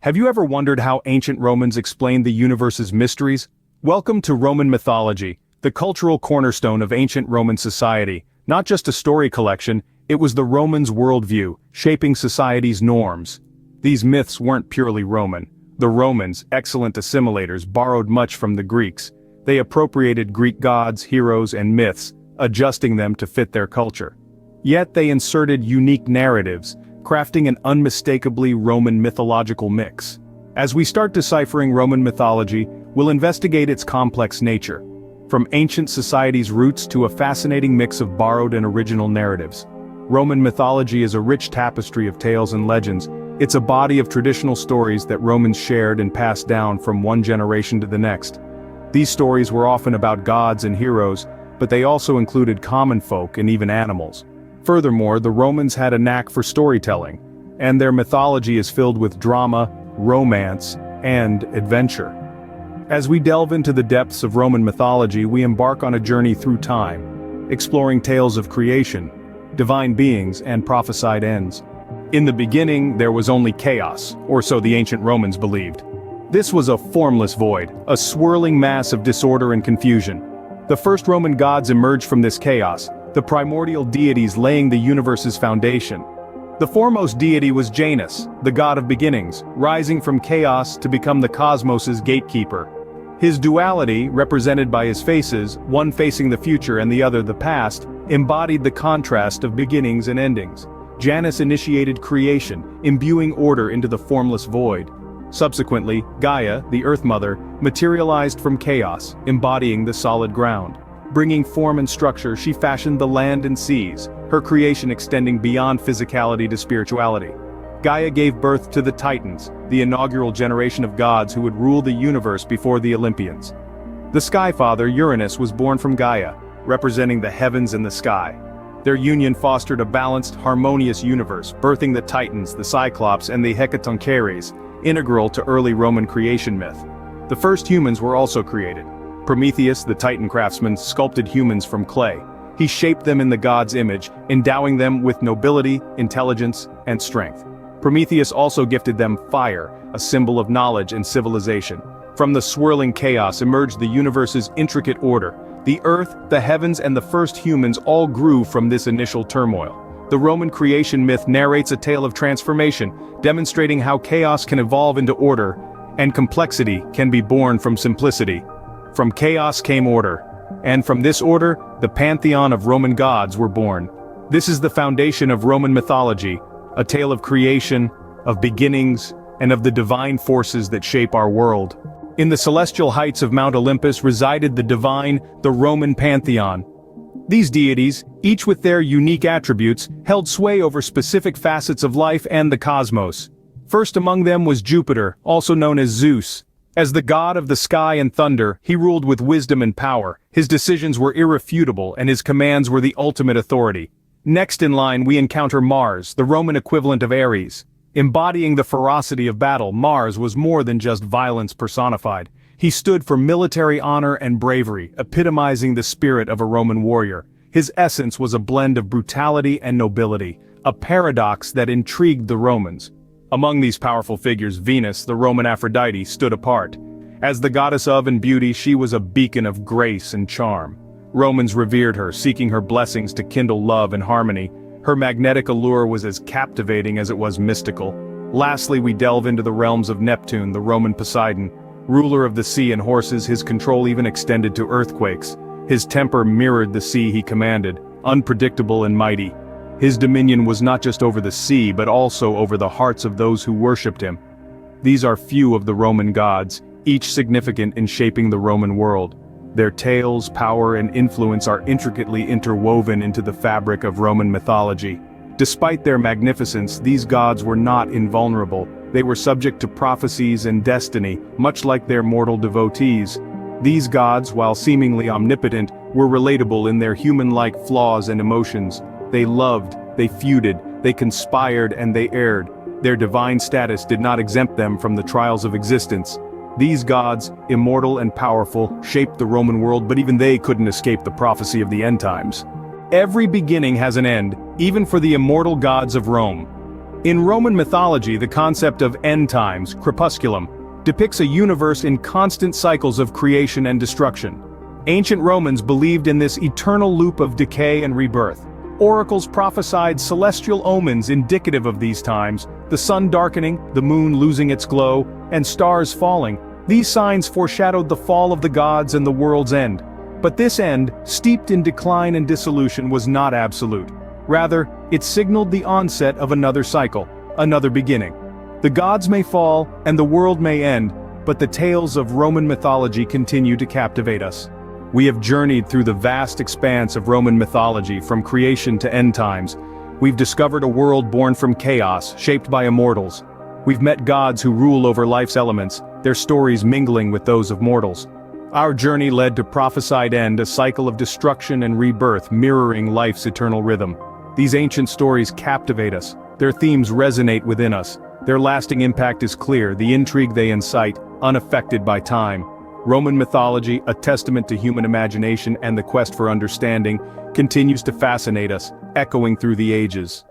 Have you ever wondered how ancient Romans explained the universe's mysteries? Welcome to Roman mythology, the cultural cornerstone of ancient Roman society. Not just a story collection, it was the Romans' worldview, shaping society's norms. These myths weren't purely Roman. The Romans, excellent assimilators, borrowed much from the Greeks. They appropriated Greek gods, heroes, and myths, adjusting them to fit their culture. Yet they inserted unique narratives, crafting an unmistakably Roman mythological mix. As we start deciphering Roman mythology, we'll investigate its complex nature. From ancient society's roots to a fascinating mix of borrowed and original narratives. Roman mythology is a rich tapestry of tales and legends. It's a body of traditional stories that Romans shared and passed down from one generation to the next. These stories were often about gods and heroes, but they also included common folk and even animals. Furthermore, the Romans had a knack for storytelling, and their mythology is filled with drama, romance, and adventure. As we delve into the depths of Roman mythology, we embark on a journey through time, exploring tales of creation, divine beings, and prophesied ends. In the beginning, there was only chaos, or so the ancient Romans believed. This was a formless void, a swirling mass of disorder and confusion. The first Roman gods emerged from this chaos, the primordial deities laying the universe's foundation. The foremost deity was Janus, the god of beginnings, rising from chaos to become the cosmos's gatekeeper. His duality, represented by his faces, one facing the future and the other the past, embodied the contrast of beginnings and endings. Janus initiated creation, imbuing order into the formless void. Subsequently, Gaia, the Earth Mother, materialized from chaos, embodying the solid ground. Bringing form and structure, she fashioned the land and seas, her creation extending beyond physicality to spirituality. Gaia gave birth to the Titans, the inaugural generation of gods who would rule the universe before the Olympians. The Sky Father, Uranus, was born from Gaia, representing the heavens and the sky. Their union fostered a balanced, harmonious universe, birthing the Titans, the Cyclops, and the Hecatoncheires, integral to early Roman creation myth. The first humans were also created. Prometheus, the Titan craftsman, sculpted humans from clay. He shaped them in the god's image, endowing them with nobility, intelligence, and strength. Prometheus also gifted them fire, a symbol of knowledge and civilization. From the swirling chaos emerged the universe's intricate order. The earth, the heavens, and the first humans all grew from this initial turmoil. The Roman creation myth narrates a tale of transformation, demonstrating how chaos can evolve into order, and complexity can be born from simplicity. From chaos came order, and from this order, the Pantheon of Roman gods were born. This is the foundation of Roman mythology, a tale of creation, of beginnings, and of the divine forces that shape our world. In the celestial heights of Mount Olympus resided the divine, the Roman Pantheon. These deities, each with their unique attributes, held sway over specific facets of life and the cosmos. First among them was Jupiter, also known as Zeus. As the god of the sky and thunder, he ruled with wisdom and power. His decisions were irrefutable and his commands were the ultimate authority. Next in line we encounter Mars, the Roman equivalent of Ares. Embodying the ferocity of battle, Mars was more than just violence personified. He stood for military honor and bravery, epitomizing the spirit of a Roman warrior. His essence was a blend of brutality and nobility, a paradox that intrigued the Romans. Among these powerful figures, Venus, the Roman Aphrodite, stood apart. As the goddess of and beauty, she was a beacon of grace and charm. Romans revered her, seeking her blessings to kindle love and harmony. Her magnetic allure was as captivating as it was mystical. Lastly, we delve into the realms of Neptune, the Roman Poseidon. Ruler of the sea and horses, his control even extended to earthquakes. His temper mirrored the sea he commanded, unpredictable and mighty. His dominion was not just over the sea but also over the hearts of those who worshipped him. These are few of the Roman gods, each significant in shaping the Roman world. Their tales, power, and influence are intricately interwoven into the fabric of Roman mythology. Despite their magnificence, these gods were not invulnerable. They were subject to prophecies and destiny, much like their mortal devotees. These gods, while seemingly omnipotent, were relatable in their human-like flaws and emotions. They loved, they feuded, they conspired, and they erred. Their divine status did not exempt them from the trials of existence. These gods, immortal and powerful, shaped the Roman world, but even they couldn't escape the prophecy of the end times. Every beginning has an end, even for the immortal gods of Rome. In Roman mythology, the concept of end times, crepusculum, depicts a universe in constant cycles of creation and destruction. Ancient Romans believed in this eternal loop of decay and rebirth. Oracles prophesied celestial omens indicative of these times, the sun darkening, the moon losing its glow, and stars falling. These signs foreshadowed the fall of the gods and the world's end. But this end, steeped in decline and dissolution, was not absolute. Rather, it signaled the onset of another cycle, another beginning. The gods may fall, and the world may end, but the tales of Roman mythology continue to captivate us. We have journeyed through the vast expanse of Roman mythology from creation to end times. We've discovered a world born from chaos, shaped by immortals. We've met gods who rule over life's elements, their stories mingling with those of mortals. Our journey led to prophesied end, a cycle of destruction and rebirth mirroring life's eternal rhythm. These ancient stories captivate us. Their themes resonate within us. Their lasting impact is clear, the intrigue they incite, unaffected by time. Roman mythology, a testament to human imagination and the quest for understanding, continues to fascinate us, echoing through the ages.